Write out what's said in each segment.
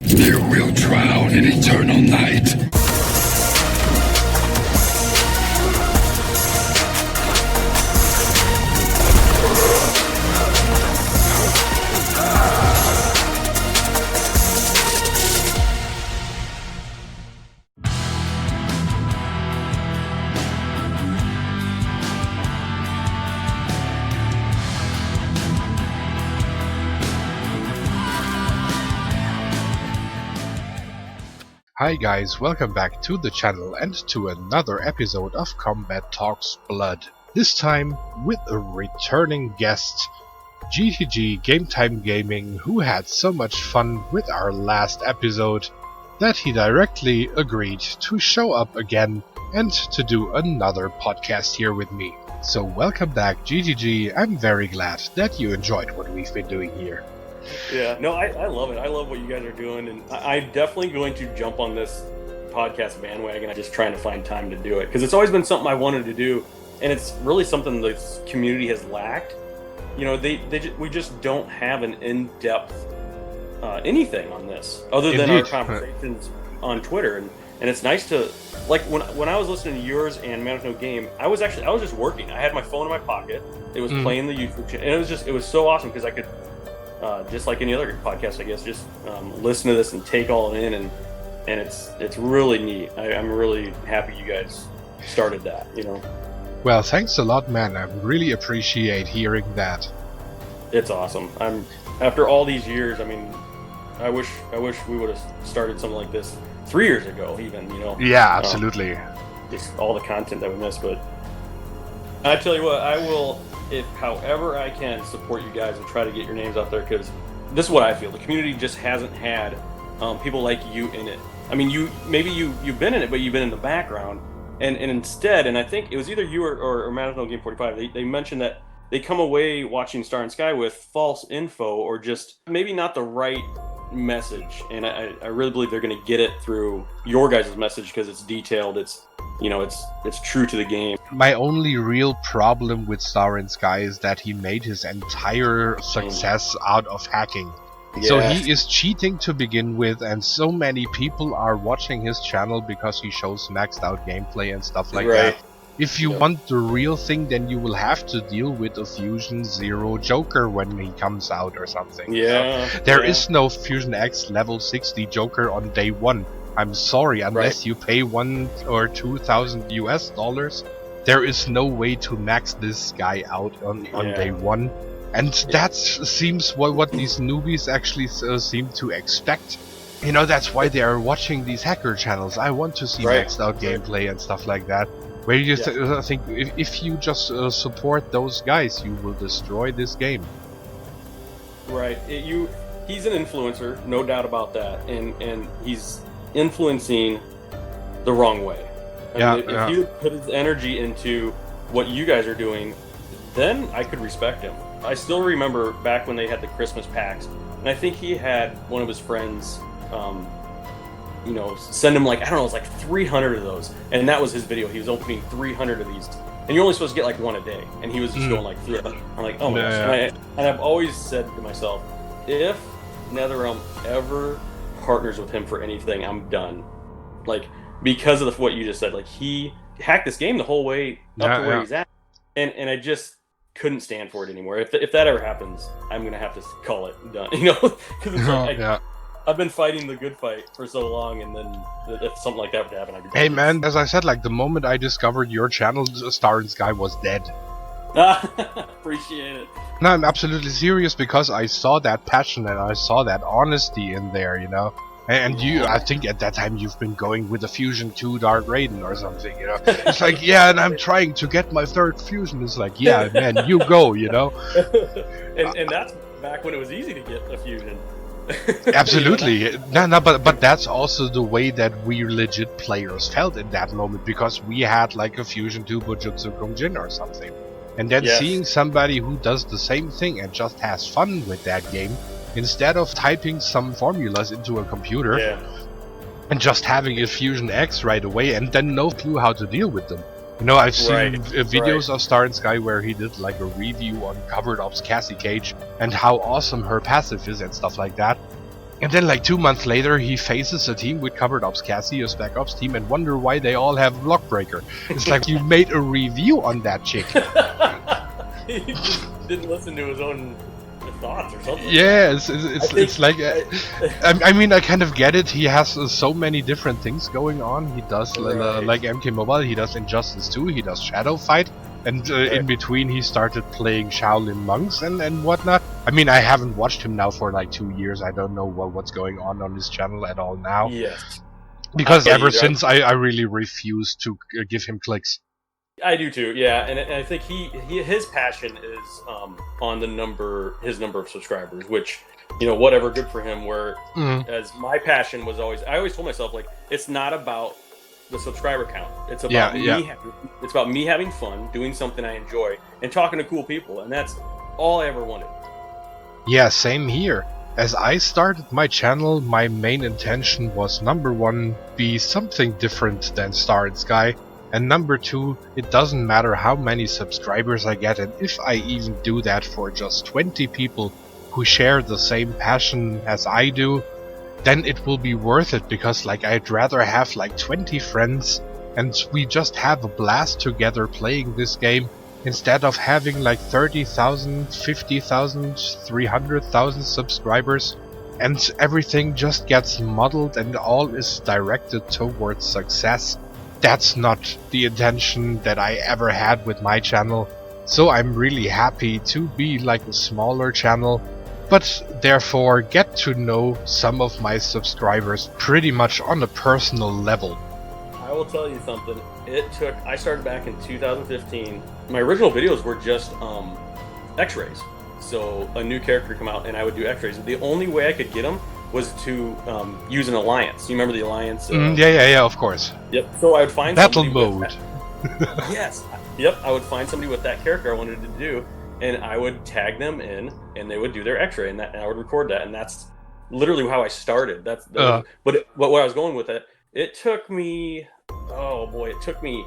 You will drown in eternal night. Hi guys, welcome back to the channel and to another episode of Kombat Talks Blood. This time with a returning guest, GTG GameTimeGaming, who had so much fun with our last episode that he directly agreed to show up again and to do another podcast here with me. So welcome back GTG, I'm very glad that you enjoyed what we've been doing here. Yeah, no, I love it. I love what you guys are doing, and I'm definitely going to jump on this podcast bandwagon. I'm just trying to find time to do it because it's always been something I wanted to do, and it's really something this community has lacked. You know, we just don't have an in-depth anything on this other than our conversations on Twitter, and it's nice to like when I was listening to yours and Man with No Game, I was just working. I had my phone in my pocket. It was playing the YouTube channel, and it was so awesome because I could. Just like any other podcast, I guess, just listen to this and take all in, and it's really neat. I'm really happy you guys started that. You know. Well, thanks a lot, man. I really appreciate hearing that. It's awesome. After all these years. I mean, I wish we would have started something like this 3 years ago, even. You know. Yeah, absolutely. Just all the content that we missed, but I tell you what, I will. If however I can support you guys and try to get your names out there, because this is what I feel. The community just hasn't had people like you in it. I mean, you've been in it, but you've been in the background. And instead, and I think it was either you or Man with No Game 45, they mentioned that they come away watching Star and Sky with false info or just maybe not the right message. And I really believe they're going to get it through your guys' message because it's detailed. It's true to the game. My only real problem with Star and Sky is that he made his entire success out of hacking. Yes. So he is cheating to begin with, and so many people are watching his channel because he shows maxed out gameplay and stuff like that. If you want the real thing, then you will have to deal with a Fusion Zero Joker when he comes out or something. Yeah. So there is no Fusion X level 60 Joker on day one. I'm sorry, unless you pay $1,000 or $2,000 US, there is no way to max this guy out on day one. And that seems what these newbies actually seem to expect. You know, that's why they are watching these hacker channels. I want to see maxed out gameplay and stuff like that. Where you think if you just support those guys, you will destroy this game. Right. He's an influencer, no doubt about that, and he's influencing the wrong way. I mean, if he put his energy into what you guys are doing, then I could respect him. I still remember back when they had the Christmas packs, and I think he had one of his friends, send him like, I don't know, it was like 300 of those, and that was his video. He was opening 300 of these, and you're only supposed to get like one a day, and he was just going like 300. I'm like, oh my gosh. And I've always said to myself, if NetherRealm ever partners with him for anything, I'm done. Like, because of what you just said, like he hacked this game the whole way up to where he's at, and I just couldn't stand for it anymore. If that ever happens, I'm gonna have to call it done. You know, because it's like I've been fighting the good fight for so long, and then if something like that would happen, I'd be. Hey man, as I said, like the moment I discovered your channel, Star and Sky was dead. Appreciate it. No, I'm absolutely serious because I saw that passion and I saw that honesty in there, you know. And I think at that time you've been going with a Fusion 2 Dark Raiden or something, you know. It's like, and I'm trying to get my third Fusion. It's like, man, you go, you know. and that's back when it was easy to get a Fusion. Absolutely. But that's also the way that we legit players felt in that moment, because we had like a Fusion 2 Bujutsu Gongjin or something. And then seeing somebody who does the same thing and just has fun with that game, instead of typing some formulas into a computer and just having a Fusion X right away and then no clue how to deal with them. You know, I've seen videos of Star and Sky where he did like a review on Covered Ops Cassie Cage and how awesome her passive is and stuff like that. And then like 2 months later, he faces a team with Covered Ops Cassie, a Spec Ops team, and wonder why they all have Blockbreaker. It's like you made a review on that chick. He just didn't listen to his own thoughts or something. Yeah, it's like, I mean, I kind of get it. He has so many different things going on. He does like MK Mobile, he does Injustice 2, he does Shadow Fight, and in between he started playing Shaolin Monks and whatnot. I mean, I haven't watched him now for like 2 years. I don't know what's going on his channel at all now. Yes. Because ever since I really refuse to give him clicks. I do too, yeah, and I think his passion is on his number of subscribers, which, you know, whatever, good for him. As my passion was always, I always told myself, like, it's not about the subscriber count. It's about it's about me having fun, doing something I enjoy, and talking to cool people, and that's all I ever wanted. Yeah, same here. As I started my channel, my main intention was, number one, be something different than Star and Sky. And number two, it doesn't matter how many subscribers I get, and if I even do that for just 20 people who share the same passion as I do, then it will be worth it, because like I'd rather have like 20 friends and we just have a blast together playing this game, instead of having like 30,000, 50,000, 300,000 subscribers and everything just gets muddled and all is directed towards success. That's not the intention that I ever had with my channel, so I'm really happy to be like a smaller channel, but therefore get to know some of my subscribers pretty much on a personal level. I will tell you something. I started back in 2015. My original videos were just x-rays. So a new character would come out and I would do x-rays. The only way I could get them was to use an alliance. You remember the alliance? Yeah, of course. Yep. So I would find battle somebody mode. Yes. Yep. I would find somebody with that character I wanted to do, and I would tag them in, and they would do their X-ray, and I would record that, and that's literally how I started. But where I was going with it took me, oh boy, it took me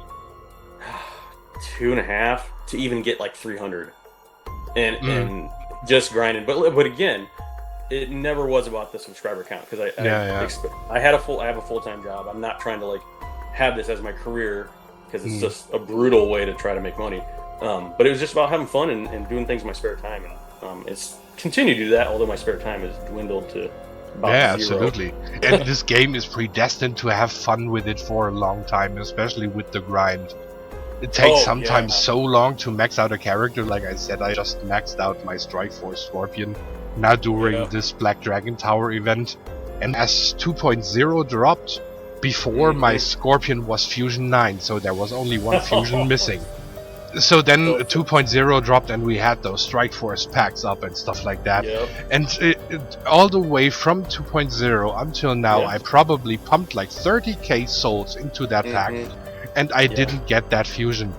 2.5 to even get like 300, and just grinding. But again, it never was about the subscriber count, because I have a full-time job. I'm not trying to like have this as my career, because it's just a brutal way to try to make money. But it was just about having fun and doing things in my spare time, and it's continued to do that, although my spare time has dwindled to about zero. Absolutely. And this game is predestined to have fun with it for a long time, especially with the grind. It takes sometimes so long to max out a character. Like I said, I just maxed out my Strike Force Scorpion now during this Black Dragon Tower event, and as 2.0 dropped, before my Scorpion was Fusion 9, so there was only one Fusion missing. So then 2.0 dropped and we had those Strike Force packs up and stuff like that. And all the way from 2.0 until now, I probably pumped like 30k souls into that pack, and I didn't get that Fusion.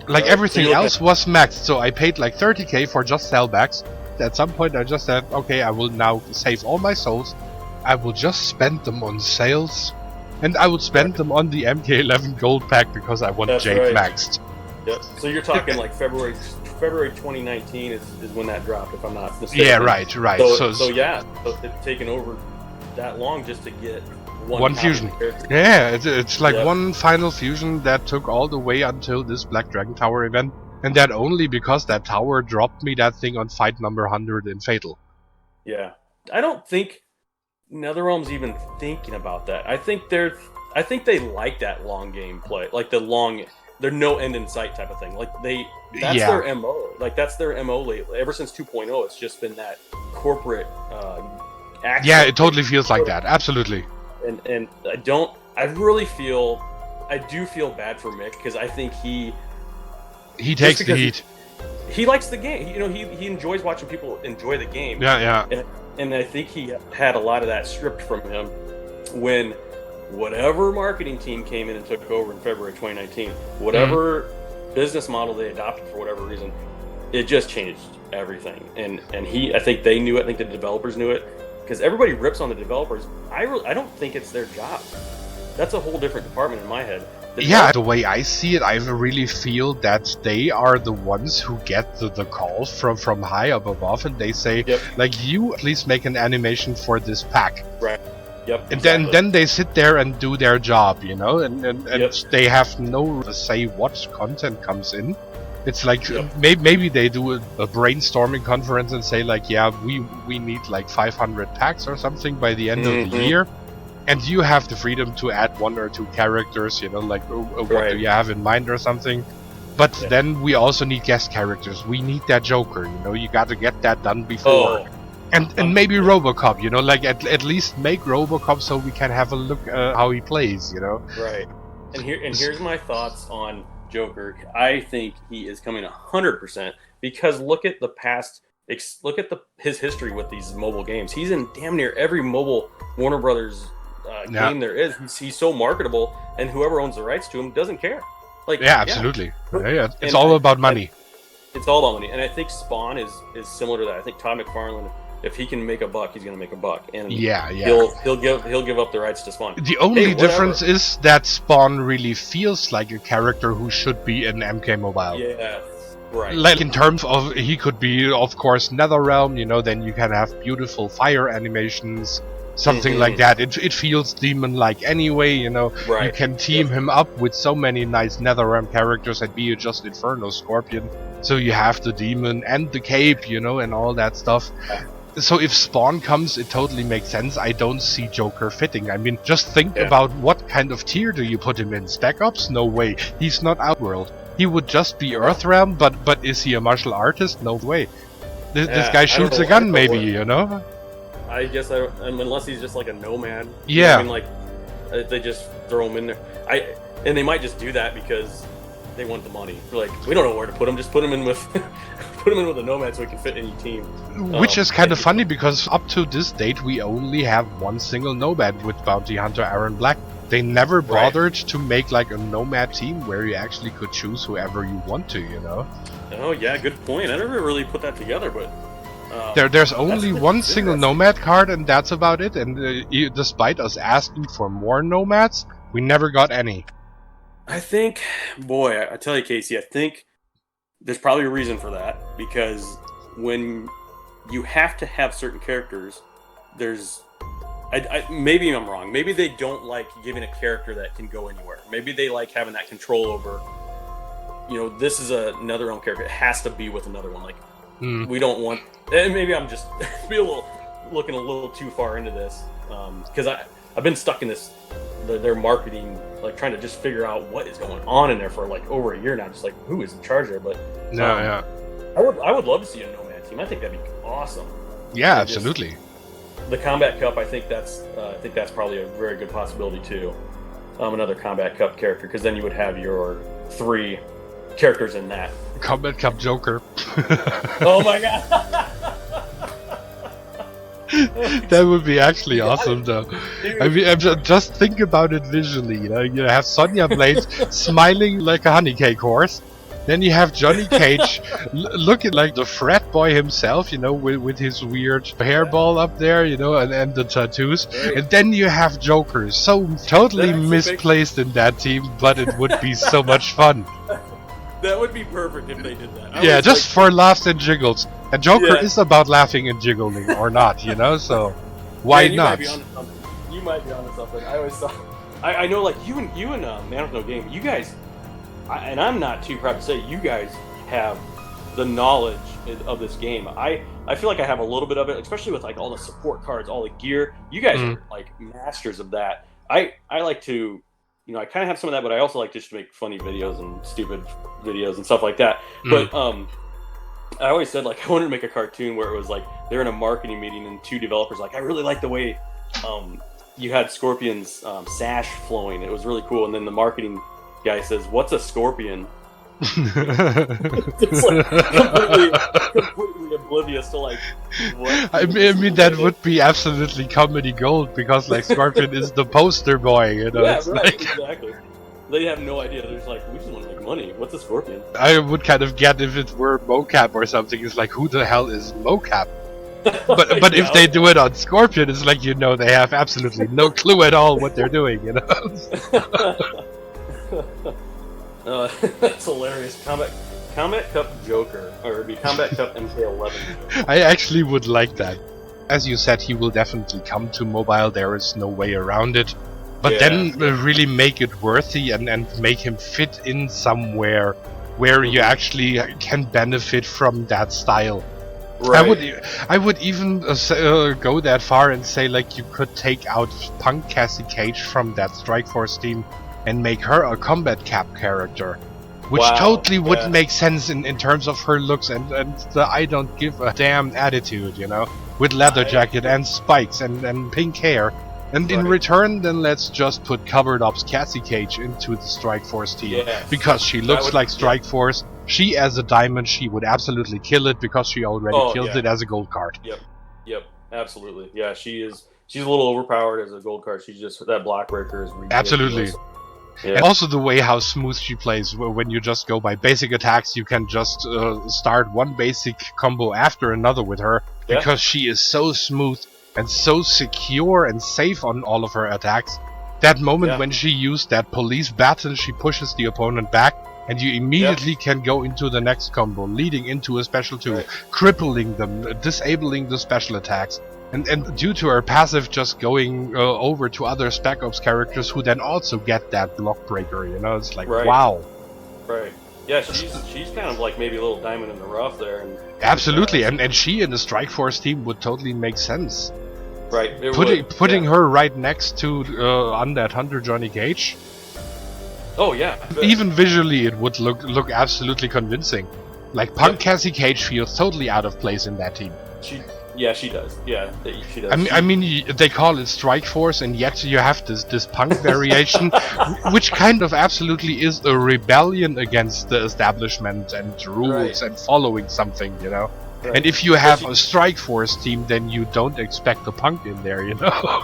Like everything else was maxed, so I paid like 30k for just sellbacks. At some point I just said, okay, I will now save all my souls, I will just spend them on sales, and I will spend them on the MK11 gold pack because I want Jade maxed. Yep. So you're talking like February 2019 is when that dropped, if I'm not mistaken. Yeah, right. So it's taken over that long just to get one Fusion. Yeah, it's like one final Fusion that took all the way until this Black Dragon Tower event. And that only because that tower dropped me that thing on fight number 100 in Fatal. Yeah. I don't think NetherRealm's even thinking about that. I think they like that long game play. Like they're no end in sight type of thing. Like that's their MO. Like that's their MO lately. Ever since 2.0, it's just been that corporate action. Yeah, it totally feels like that. Absolutely. And I do feel bad for Mick, because I think he takes the heat. He likes the game. You know, he enjoys watching people enjoy the game. Yeah. And I think he had a lot of that stripped from him when whatever marketing team came in and took over in February 2019, whatever business model they adopted for whatever reason, it just changed everything. And I think they knew it. I think the developers knew it, because everybody rips on the developers. I don't think it's their job. That's a whole different department in my head. Yeah, the way I see it, I really feel that they are the ones who get the calls from high up above, and they say, like, you please make an animation for this pack. Right. Yep. And exactly. then they sit there and do their job, you know, and they have no say what content comes in. It's like maybe they do a brainstorming conference and say like, yeah, we need like 500 packs or something by the end of the year. And you have the freedom to add 1 or 2 characters, you know, like what do you have in mind or something. But then we also need guest characters. We need that Joker, you know, you got to get that done before. And maybe RoboCop, you know, like at least make RoboCop so we can have a look how he plays, you know. Right. And here's my thoughts on Joker. I think he is coming 100% because look at the past. Look at his history with these mobile games. He's in damn near every mobile Warner Brothers game there is. He's so marketable, and whoever owns the rights to him doesn't care. Like absolutely. Yeah. It's all about money. It's all about money, and I think Spawn is similar to that. I think Todd McFarlane, if he can make a buck, he's going to make a buck, and he'll give up the rights to Spawn. The only difference is that Spawn really feels like a character who should be in MK Mobile. Yeah. Right. Like in terms of he could be, of course, NetherRealm, you know, then you can have beautiful fire animations, something like that. It feels demon-like anyway, you know. Right. You can team him up with so many nice NetherRealm characters and be just Inferno Scorpion. So you have the demon and the cape, you know, and all that stuff. So if Spawn comes, it totally makes sense. I don't see Joker fitting. I mean, just think about what kind of tier do you put him in? Spec Ops? No way. He's not Outworld. He would just be Earthrealm, but is he a martial artist? No way. This guy shoots a gun, maybe, you know? I guess unless he's just like a nomad. Yeah. I mean, like, they just throw him in there. And they might just do that because they want the money. They're like, we don't know where to put him. Just put him in with a nomad so he can fit any team. Which is kind of funny because up to this date we only have one single nomad with Bounty Hunter Aaron Black. They never bothered to make like a nomad team where you actually could choose whoever you want to, you know? Oh yeah, good point. I never really put that together, but there's only one single nomad card and that's about it. And despite us asking for more nomads, we never got any. I think, boy, I tell you, Casey, I think there's probably a reason for that because when you have to have certain characters, there's maybe I'm wrong. Maybe they don't like giving a character that can go anywhere. Maybe they like having that control over, you know, this is another own character. It has to be with another one. Like, we don't want, and maybe I'm just looking a little too far into this because I've been stuck in this, their marketing, like trying to just figure out what is going on in there for like over a year now. Just like who is in charge there, but I would love to see a nomad team. I think that'd be awesome. Yeah, absolutely. The Kombat Cup, I think that's probably a very good possibility too. Another Kombat Cup character, because then you would have your 3 characters in that. Kombat Cup Joker. Oh my god! That would be actually awesome, though. Dude. I mean, just think about it visually. You know, you have Sonya Blade smiling like a honey cake horse. Then you have Johnny Cage looking like the frat boy himself, you know, with his weird hairball up there, you know, and the tattoos. Right. And then you have Joker, so totally misplaced in that team, but it would be so much fun. That would be perfect if they did that. Just for laughs and jiggles. And Joker is about laughing and jiggling, or not, you know, so why not? You might be onto something. I always thought, I know, like, you and Man with No Game, you guys, and I'm not too proud to say, you guys have the knowledge of this game. I feel like I have a little bit of it, especially with like all the support cards, all the gear. You guys are like masters of that. I like to, you know, I kind of have some of that, but I also like just to make funny videos and stupid videos and stuff like that. But I always said, like, I wanted to make a cartoon where it was like they're in a marketing meeting and 2 developers like, I really like the way you had Scorpion's sash flowing. It was really cool. And then the marketing guy says, "What's a scorpion?" It's like completely oblivious to like what. I mean that would be absolutely comedy gold because like Scorpion is the poster boy, you know. Yeah, it's right, like... exactly. They have no idea. They're just like, we just want to make money. What's a scorpion? I would kind of get if it were mocap or something. It's like, who the hell is mocap? But if they do it on Scorpion, it's like, you know, they have absolutely no clue at all what they're doing, you know. That's hilarious. Combat Cup Joker, or it'd be Combat Cup MK11. I actually would like that. As you said, he will definitely come to mobile. There is no way around it. But then really make it worthy and make him fit in somewhere where you actually can benefit from that style. Right. I would even go that far and say, like, you could take out Punk Cassie Cage from that Strike Force team and make her a Combat Cap character. Which totally would make sense in terms of her looks and the I don't give a damn attitude, you know? With leather jacket and spikes and pink hair. And in return, then let's just put Covered Ops Cassie Cage into the Strike Force team. Because she looks like Strike Force. She, as a diamond, she would absolutely kill it because she already killed it as a gold card. Yep, absolutely. Yeah, she's a little overpowered as a gold card. She's just, that block breaker is ridiculous. Absolutely. Yeah. And also the way how smooth she plays. When you just go by basic attacks, you can just start one basic combo after another with her. Because she is so smooth and so secure and safe on all of her attacks. That moment when she used that police baton, she pushes the opponent back, and you immediately can go into the next combo, leading into a special 2, crippling them, disabling the special attacks. And due to her passive just going over to other Spec Ops characters who then also get that block breaker, you know, it's like, wow. Right. Yeah, she's kind of like maybe a little diamond in the rough there. And absolutely, and she in the Strike Force team would totally make sense. Right. Putting her right next to Undead Hunter Johnny Cage. Oh yeah. Even visually, it would look absolutely convincing. Like Punk Cassie Cage feels totally out of place in that team. She does. Yeah, she does. I mean, they call it Strike Force, and yet you have this punk variation, which kind of absolutely is a rebellion against the establishment and rules and following something, you know. Right. And if you have a Strike Force team, then you don't expect the punk in there, you know.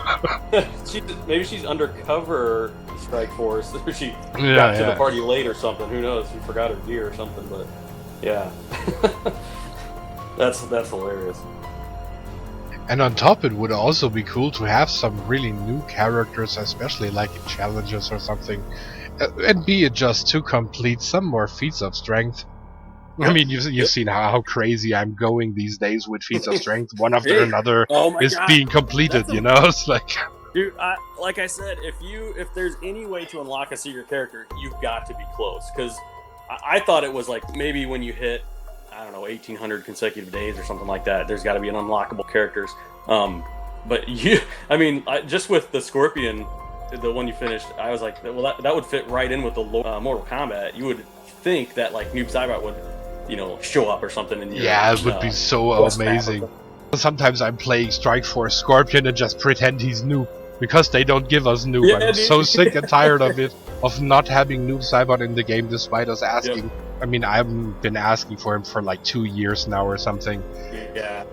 Maybe she's undercover Strike Force. She got to the party late or something. Who knows? She forgot her gear or something. But yeah, that's hilarious. And on top, it would also be cool to have some really new characters, especially like in challenges or something, and be it just to complete some more feats of strength. I mean, you've seen how crazy I'm going these days with feats of strength. One after another is being completed. You know, it's like, dude, like I said, if there's any way to unlock a secret character, you've got to be close. Because I thought it was like maybe when you hit, I don't know, 1,800 consecutive days or something like that, there's got to be an unlockable characters. But just with the Scorpion, the one you finished, I was like, well, that would fit right in with the Mortal Kombat. You would think that like Noob Saibot would, you know, show up or something in your it would be so amazing. Sometimes I'm playing Strike Force Scorpion and just pretend he's Noob because they don't give us Noob. I'm so sick and tired of it, of not having Noob Saibot in the game despite us asking. I mean, I've been asking for him for like 2 years now or something. Yeah.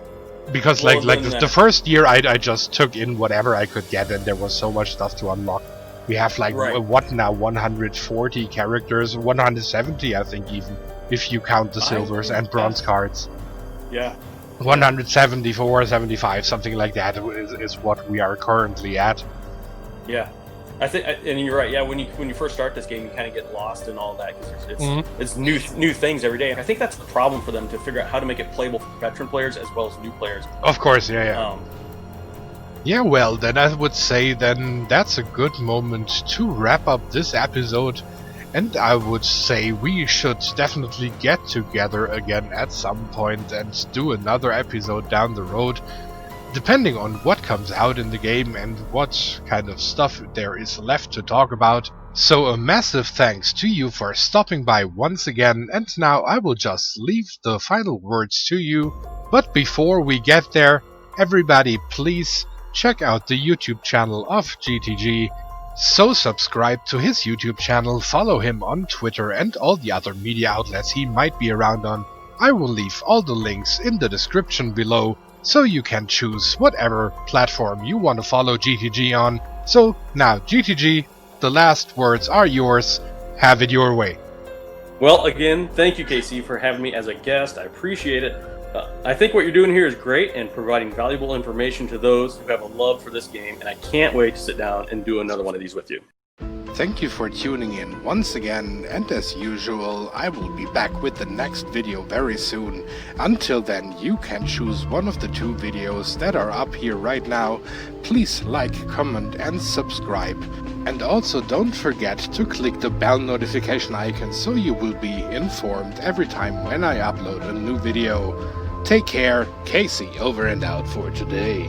Because the first year I just took in whatever I could get, and there was so much stuff to unlock. We have like what now, 140 characters, 170 I think even, if you count the silvers and bronze cards. Yeah. 174, 75, something like that is what we are currently at. Yeah. I think, and you're right. Yeah, when you first start this game, you kind of get lost in all that because it's new things every day. And I think that's the problem for them, to figure out how to make it playable for veteran players as well as new players. Of course, yeah. Yeah, well, then I would say then that's a good moment to wrap up this episode, and I would say we should definitely get together again at some point and do another episode down the road. Depending on what comes out in the game and what kind of stuff there is left to talk about. So a massive thanks to you for stopping by once again, and now I will just leave the final words to you. But before we get there, everybody please check out the YouTube channel of GTG. So subscribe to his YouTube channel, follow him on Twitter and all the other media outlets he might be around on. I will leave all the links in the description below, so you can choose whatever platform you want to follow GTG on. So now, GTG, the last words are yours. Have it your way. Well, again, thank you, KC, for having me as a guest. I appreciate it. I think what you're doing here is great and providing valuable information to those who have a love for this game, and I can't wait to sit down and do another one of these with you. thank you for tuning in once again, and as usual, I will be back with the next video very soon. Until then, you can choose one of the 2 videos that are up here right now. Please like, comment and subscribe. And also don't forget to click the bell notification icon so you will be informed every time when I upload a new video. Take care, Casey over and out for today.